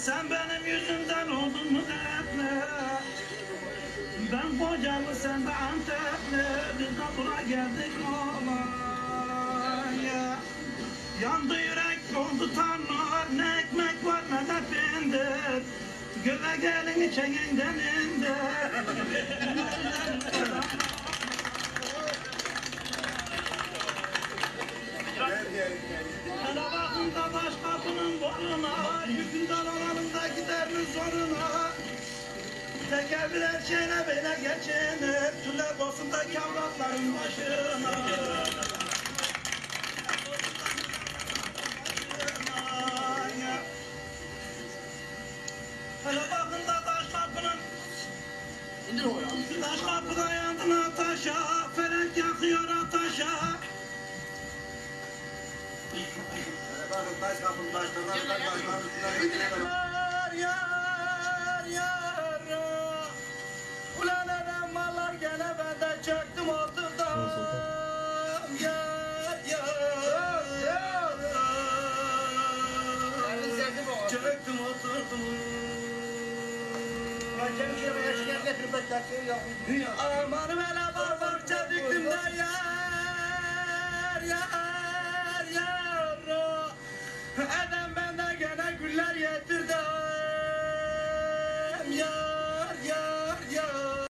Sen benim yüzümden oldun mu dertli? Ben Kocalı, sen de Antepli. Biz de buraya geldik olaya. Yandı yürek, oldu tanrılar. Ne ekmek var ne de pindir. Göle gelini çekinden indir. Hele bakın da taş kapının boruna, yükün dalalarında gider mi zoruna? Teker her şeyle böyle geçinir, tüller olsun da kavrakların başına. Hele bakın da taş kapının, İndir o ya. taş kapıda yandın ataşa, felek yakıyor ataşa. Bakın taş kapının taşlarından taşların üstüne Yar yar yar, ulan adam mallar gene bende çöktüm oturdum. Yar yar, çöktüm oturdum. Amanım hele barbarca diktim de yar.